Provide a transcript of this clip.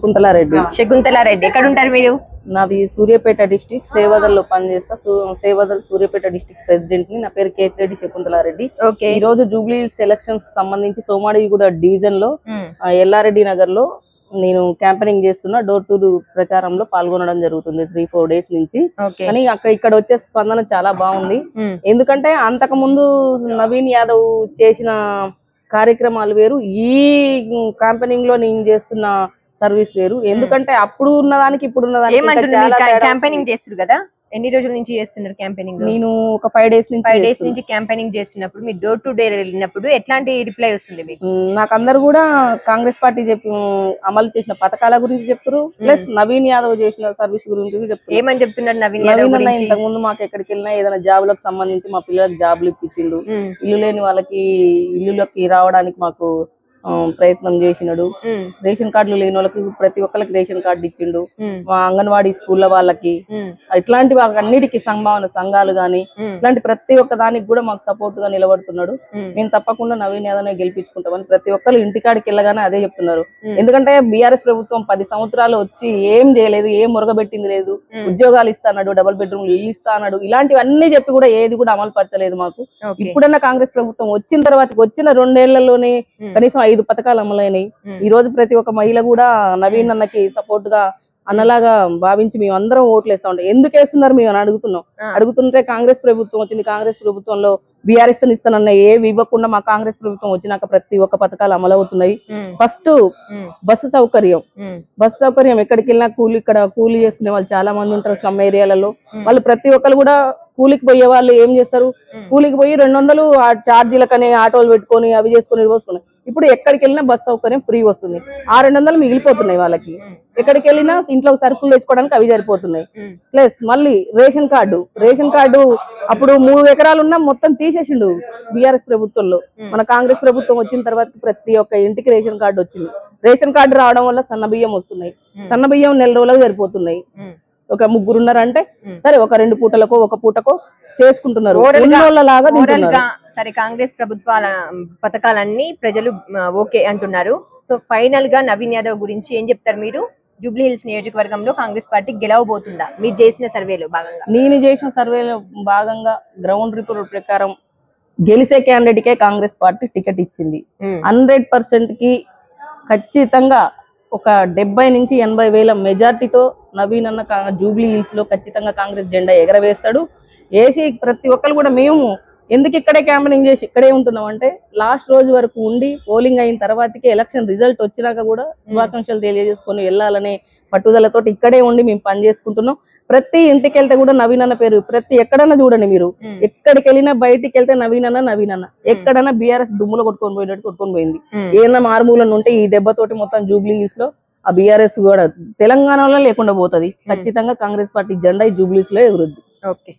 శకుంతలారెడ్డి ఎక్కడ ఉంటారు మీరు? నాది సూర్యాపేట డిస్ట్రిక్ట్ సేవదల్లో పనిచేస్తా. సేవదల్ సూర్యాపేట డిస్ట్రిక్ట్ ప్రెసిడెంట్ ని. నా పేరు కేతిరెడ్డి శకుంతలారెడ్డి. ఈ రోజు జూబ్లీ ఎలక్షన్స్ కి సంబంధించి సోమాడిగూడ డివిజన్ లో ఎల్లారెడ్డి నగర్ లో నేను క్యాంపెయినింగ్ చేస్తున్నా. డోర్ టు డోర్ ప్రచారంలో పాల్గొనడం జరుగుతుంది 3-4 డేస్ నుంచి. కానీ ఇక్కడ వచ్చే స్పందన చాలా బాగుంది. ఎందుకంటే అంతకు ముందు నవీన్ యాదవ్ చేసిన కార్యక్రమాలు వేరు, ఈ క్యాంపెయినింగ్ లో నేను చేస్తున్న సర్వీస్ వేరు. ఎందుకంటే అప్పుడు ఉన్నదానికి ఇప్పుడు ఉన్నదానికి క్యాంపెయినింగ్ చేస్తారు కదా, ఎన్ని రోజుల నుంచి చేస్తున్నారు క్యాంపెయినింగ్? నేను ఒక 5 డేస్ నుంచి క్యాంపెయినింగ్ చేస్తున్నప్పుడు మీరు డోర్ టు డోర్ వెళ్ళినప్పుడు ఎట్లాంటి రిప్లై వస్తుంది మీకు? నాకు అందరు కూడా కాంగ్రెస్ పార్టీ అమలు చేసిన పథకాల గురించి చెప్తారు, ప్లస్ నవీన్ యాదవ్ చేసిన సర్వీస్ గురించి చెప్తారు. ఏమని చెప్తున్నారు నవీన్ యాదవ్? ఇంతకు ముందు మాకు ఎక్కడికి వెళ్ళినా ఏదైనా జాబులకు సంబంధించి మా పిల్లలకు జాబులు ఇప్పించిండు, ఇల్లు లేని వాళ్ళకి ఇల్లులోకి రావడానికి మాకు ప్రయత్నం చేసినాడు, రేషన్ కార్డులు లేని వాళ్ళకి ప్రతి ఒక్కరికి రేషన్ కార్డు ఇచ్చిండు, మా అంగన్వాడీ స్కూళ్ళ వాళ్ళకి, ఇట్లాంటి అన్నిటికీ సంభావన సంఘాలు గాని ఇట్లాంటి ప్రతి ఒక్క దానికి కూడా మాకు సపోర్ట్ గా నిలబడుతున్నాడు. మేము తప్పకుండా నవీన్ యాదవ్ గెలిపించుకుంటామని ప్రతి ఒక్కరు ఇంటికాడికి వెళ్ళగానే అదే చెప్తున్నారు. ఎందుకంటే బీఆర్ఎస్ ప్రభుత్వం 10 సంవత్సరాలు వచ్చి ఏం చేయలేదు, ఏం మురగబెట్టింది లేదు, ఉద్యోగాలు ఇస్తాడు, డబుల్ బెడ్రూమ్లు ఇల్లు ఇస్తాడు, ఇలాంటివన్నీ చెప్పి కూడా ఏది కూడా అమలు పరచలేదు మాకు. ఇప్పుడన్నా కాంగ్రెస్ ప్రభుత్వం వచ్చిన తర్వాత వచ్చిన 2 ఏళ్లలోనే కనీసం 5 పథకాలు అమలైనవి. ఈ రోజు ప్రతి ఒక్క మహిళ కూడా నవీన్ అన్నకి సపోర్ట్ గా అన్నలాగా భావించి మేము అందరం ఓట్లు వేస్తా ఉంటాం. ఎందుకు వేస్తున్నారు మేము అని అడుగుతుంటే కాంగ్రెస్ ప్రభుత్వం వచ్చింది, కాంగ్రెస్ ప్రభుత్వంలో బీఆర్ఎస్ ఇస్తానన్న ఏవి ఇవ్వకుండా మా కాంగ్రెస్ ప్రభుత్వం వచ్చినాక ప్రతి ఒక్క పథకాలు అమలవుతున్నాయి. ఫస్ట్ బస్సు సౌకర్యం ఎక్కడికి వెళ్ళినా కూలీ చేసుకునే వాళ్ళు చాలా మంది ఉంటారు స్లమ్ ఏరియాలలో. వాళ్ళు ప్రతి ఒక్కరు కూడా కూలికి పోయే వాళ్ళు ఏం చేస్తారు, కూలికి పోయి 200 ఛార్జీలకని ఆటోలు పెట్టుకొని అవి చేసుకుని పోసుకున్నాయి. ఇప్పుడు ఎక్కడికి వెళ్ళినా బస్ సౌకర్యం ఫ్రీ వస్తుంది, ఆ 200 మిగిలిపోతున్నాయి వాళ్ళకి. ఎక్కడికి వెళ్ళినా ఇంట్లో సరుకులు తెచ్చుకోవడానికి అవి సరిపోతున్నాయి. ప్లస్ మళ్ళీ రేషన్ కార్డు అప్పుడు 3 ఎకరాలు ఉన్నా మొత్తం తీసేసిండు బీఆర్ఎస్ ప్రభుత్వంలో. మన కాంగ్రెస్ ప్రభుత్వం వచ్చిన తర్వాత ప్రతి ఒక్క ఇంటికి రేషన్ కార్డు వచ్చింది. రేషన్ కార్డు రావడం వల్ల సన్న బియ్యం వస్తున్నాయి, సన్న బియ్యం నెల రోజులకు సరిపోతున్నాయి. ఒక 3 ఉన్నారంటే సరే ఒక 2 పూటలకో 1 పూటకో చేసుకుంటున్నారు. సరే, కాంగ్రెస్ ప్రభుత్వాల పథకాలన్నీ ప్రజలు ఓకే అంటున్నారు. సో ఫైనల్ గా నవీన్ యాదవ్ గురించి ఏం చెప్తారు మీరు? జూబ్లీ హిల్స్ నియోజకవర్గంలో కాంగ్రెస్ పార్టీ గెలవబోతుందా? మీరు చేసిన సర్వేలో భాగంగా? నేను చేసిన సర్వేలో భాగంగా గ్రౌండ్ రిపోర్ట్ ప్రకారం గెలిచే క్యాండిడేట్ కే కాంగ్రెస్ పార్టీ టికెట్ ఇచ్చింది. 100% కి ఖచ్చితంగా ఒక 70 నుంచి 80 వేల మెజార్టీతో నవీన్ అన్న జూబ్లీ హిల్స్ లో ఖచ్చితంగా కాంగ్రెస్ జెండా ఎగరవేస్తాడు. వేసి ప్రతి ఒక్కరు కూడా మేము ఎందుకు ఇక్కడే క్యాంపెయినింగ్ చేసి ఇక్కడే ఉంటున్నాం అంటే లాస్ట్ రోజు వరకు ఉండి పోలింగ్ అయిన తర్వాతకి ఎలక్షన్ రిజల్ట్ వచ్చినాక కూడా శుభాకాంక్షలు తెలియజేసుకొని వెళ్ళాలనే పట్టుదలతో ఇక్కడే ఉండి మేము పని చేసుకుంటున్నాం. ప్రతి ఇంటికి వెళ్తే కూడా నవీన్ అన్న పేరు ఎక్కడన్నా చూడండి మీరు, ఎక్కడికి వెళ్ళినా బయటికి వెళ్తే నవీన్ అన్న ఎక్కడన్నా బీఆర్ఎస్ దుమ్ములో కొట్టుకొని పోయింది. ఏదైనా మారుమూలను ఉంటే ఈ దెబ్బతోటి మొత్తం జూబ్లీ హిల్స్ లో ఆ బీఆర్ఎస్ కూడా తెలంగాణలో లేకుండా పోతుంది. ఖచ్చితంగా కాంగ్రెస్ పార్టీ జెండా ఈ జూబ్లీ హిల్స్ లో ఎగురుద్ది. ఓకే.